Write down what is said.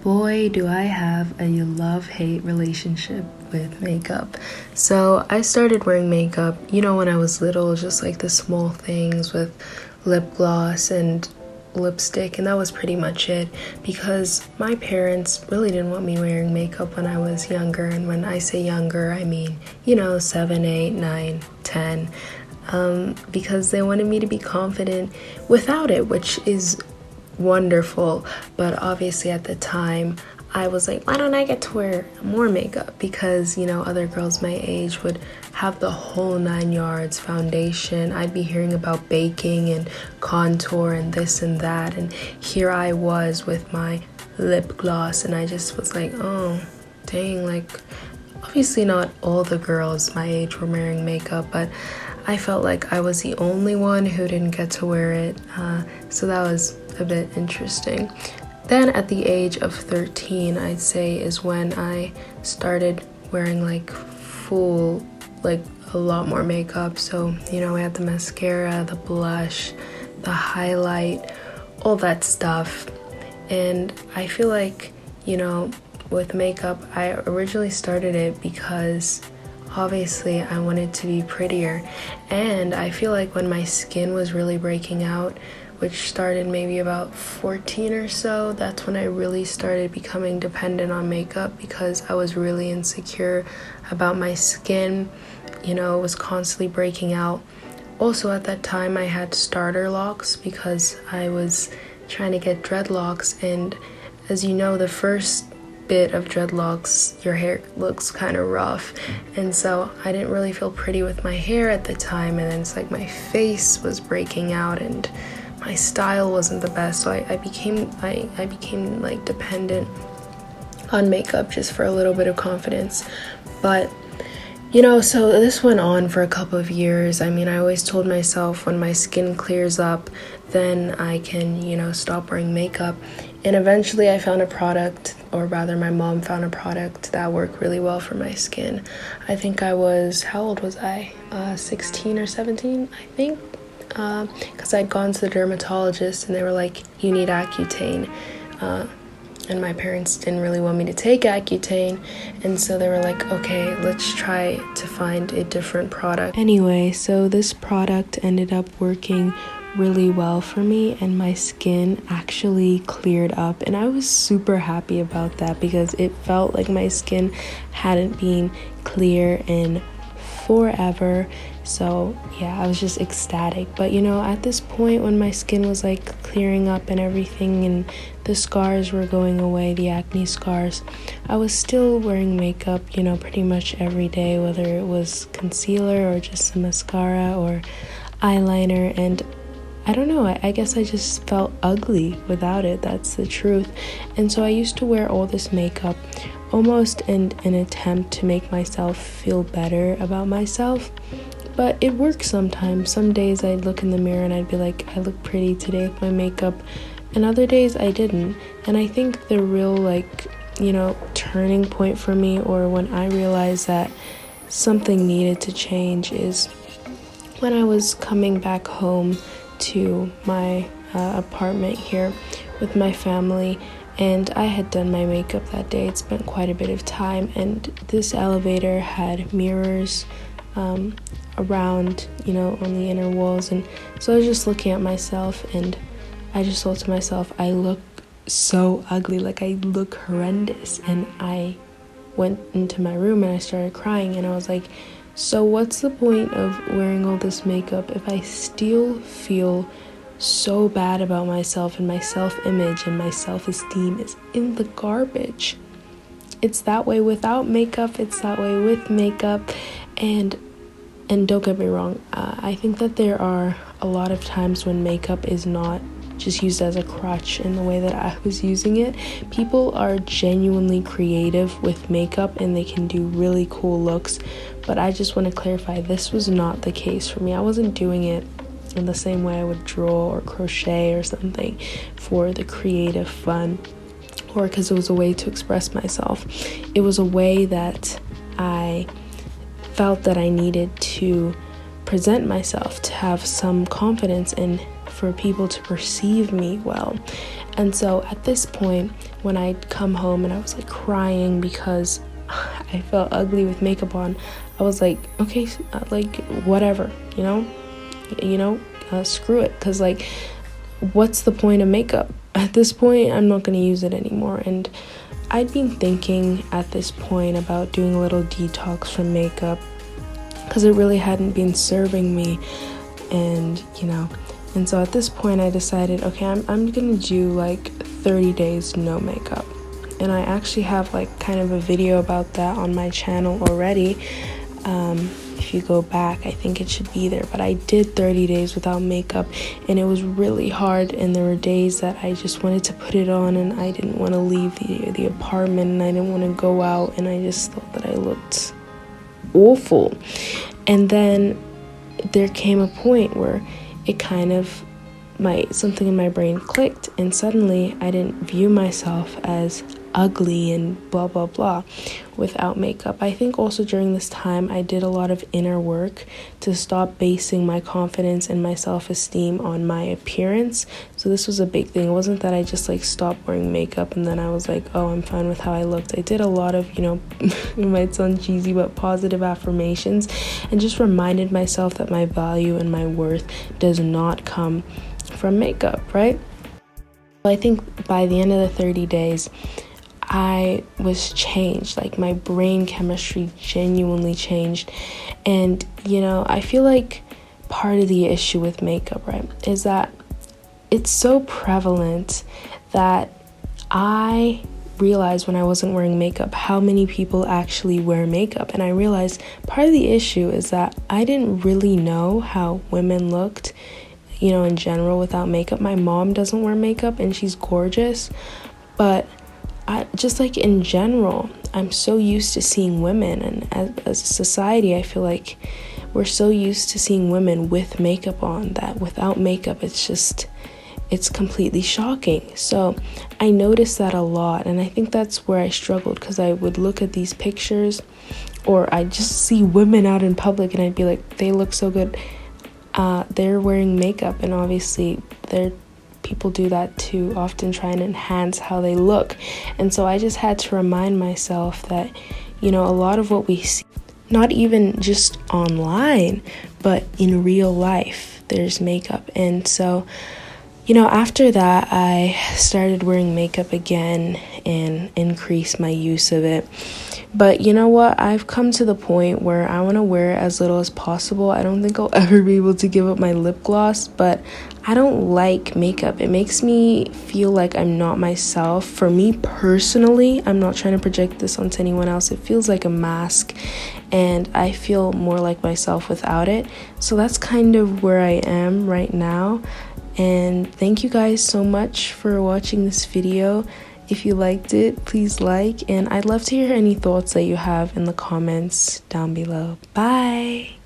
Boy, do I have a love-hate relationship with makeup. So I started wearing makeup, when I was little, just like the small things with lip gloss and lipstick, and that was pretty much it because my parents really didn't want me wearing makeup when I was younger. And when I say younger, I mean, 7, 8, 9, 10, because they wanted me to be confident without it, which is wonderful. But obviously at the time I was like, why don't I get to wear more makeup? Because other girls my age would have the whole 9 yards, foundation. I'd be hearing about baking and contour and this and that, and here I was with my lip gloss, and I just was like, oh dang, like obviously not all the girls my age were wearing makeup, but I felt like I was the only one who didn't get to wear it, so that was a bit interesting. Then at the age of 13, I'd say, is when I started wearing like full, like a lot more makeup. So, we had the mascara, the blush, the highlight, all that stuff. And I feel like, with makeup, I originally started it because obviously I wanted to be prettier. And I feel like when my skin was really breaking out, which started maybe about 14 or so, that's when I really started becoming dependent on makeup because I was really insecure about my skin. It was constantly breaking out. Also at that time I had starter locks because I was trying to get dreadlocks, and as you know, the first bit of dreadlocks, your hair looks kind of rough, and so I didn't really feel pretty with my hair at the time. And then it's like my face was breaking out and my style wasn't the best, so I became like dependent on makeup just for a little bit of confidence. But so this went on for a couple of years. I mean, I always told myself when my skin clears up, then I can stop wearing makeup. And eventually I found a product, or rather my mom found a product that worked really well for my skin. I think how old was I? 16 or 17, I think. Because I'd gone to the dermatologist and they were like, you need Accutane, and my parents didn't really want me to take Accutane, and so they were like, okay, let's try to find a different product. Anyway, so this product ended up working really well for me, and my skin actually cleared up, and I was super happy about that because it felt like my skin hadn't been clear in forever. So yeah, I was just ecstatic. But at this point when my skin was like clearing up and everything, and the scars were going away, the acne scars, I was still wearing makeup pretty much every day, whether it was concealer or just some mascara or eyeliner. And I don't know, I guess I just felt ugly without it. That's the truth. And so I used to wear all this makeup almost in an attempt to make myself feel better about myself. But it works sometimes. Some days I'd look in the mirror and I'd be like, I look pretty today with my makeup. And other days I didn't. And I think the real turning point for me, or when I realized that something needed to change, is when I was coming back home to my apartment here with my family. And I had done my makeup that day. It spent quite a bit of time, and this elevator had mirrors around, on the inner walls. And so I was just looking at myself, and I just thought to myself, I look so ugly, like I look horrendous. And I went into my room and I started crying, and I was like, so what's the point of wearing all this makeup if I still feel so bad about myself, and my self-image and my self-esteem is in the garbage? It's that way without makeup, it's that way with makeup. And don't get me wrong, I think that there are a lot of times when makeup is not just used as a crutch in the way that I was using it. People are genuinely creative with makeup and they can do really cool looks, but I just want to clarify, this was not the case for me. I wasn't doing it in the same way I would draw or crochet or something for the creative fun, or because it was a way to express myself. It was a way that I felt that I needed to present myself, to have some confidence, and for people to perceive me well. And so at this point, when I'd come home and I was like crying because I felt ugly with makeup on, I was like, okay, like whatever, screw it, because like, what's the point of makeup? At this point, I'm not going to use it anymore. And I'd been thinking at this point about doing a little detox from makeup because it really hadn't been serving me. And and so at this point I decided, okay, I'm gonna do like 30 days no makeup. And I actually have like kind of a video about that on my channel already. If you go back, I think it should be there. But I did 30 days without makeup, and it was really hard. And there were days that I just wanted to put it on, and I didn't want to leave the apartment, and I didn't want to go out, and I just thought that I looked awful. And then there came a point where it kind of something in my brain clicked, and suddenly I didn't view myself as ugly and blah blah blah without makeup. I think also during this time I did a lot of inner work to stop basing my confidence and my self-esteem on my appearance. So this was a big thing. It wasn't that I just like stopped wearing makeup and then I was like, oh, I'm fine with how I looked. I did a lot of, it might sound cheesy, but positive affirmations, and just reminded myself that my value and my worth does not come from makeup, right? I think by the end of the 30 days I was changed. Like my brain chemistry genuinely changed. And I feel like part of the issue with makeup, right, is that it's so prevalent that I realized when I wasn't wearing makeup how many people actually wear makeup. And I realized part of the issue is that I didn't really know how women looked, in general without makeup. My mom doesn't wear makeup and she's gorgeous, but just like in general, I'm so used to seeing women, and as a society, I feel like we're so used to seeing women with makeup on that without makeup, it's completely shocking. So I noticed that a lot, and I think that's where I struggled, because I would look at these pictures, or I just see women out in public and I'd be like, they look so good. They're wearing makeup, and obviously people do that to often try and enhance how they look. And so I just had to remind myself that, a lot of what we see, not even just online, but in real life, there's makeup. And so, after that, I started wearing makeup again and increased my use of it. But you know what? I've come to the point where I want to wear it as little as possible. I don't think I'll ever be able to give up my lip gloss, but I don't like makeup. It makes me feel like I'm not myself. For me personally, I'm not trying to project this onto anyone else. It feels like a mask, and I feel more like myself without it. So that's kind of where I am right now. And thank you guys so much for watching this video. If you liked it, please like, and I'd love to hear any thoughts that you have in the comments down below. Bye!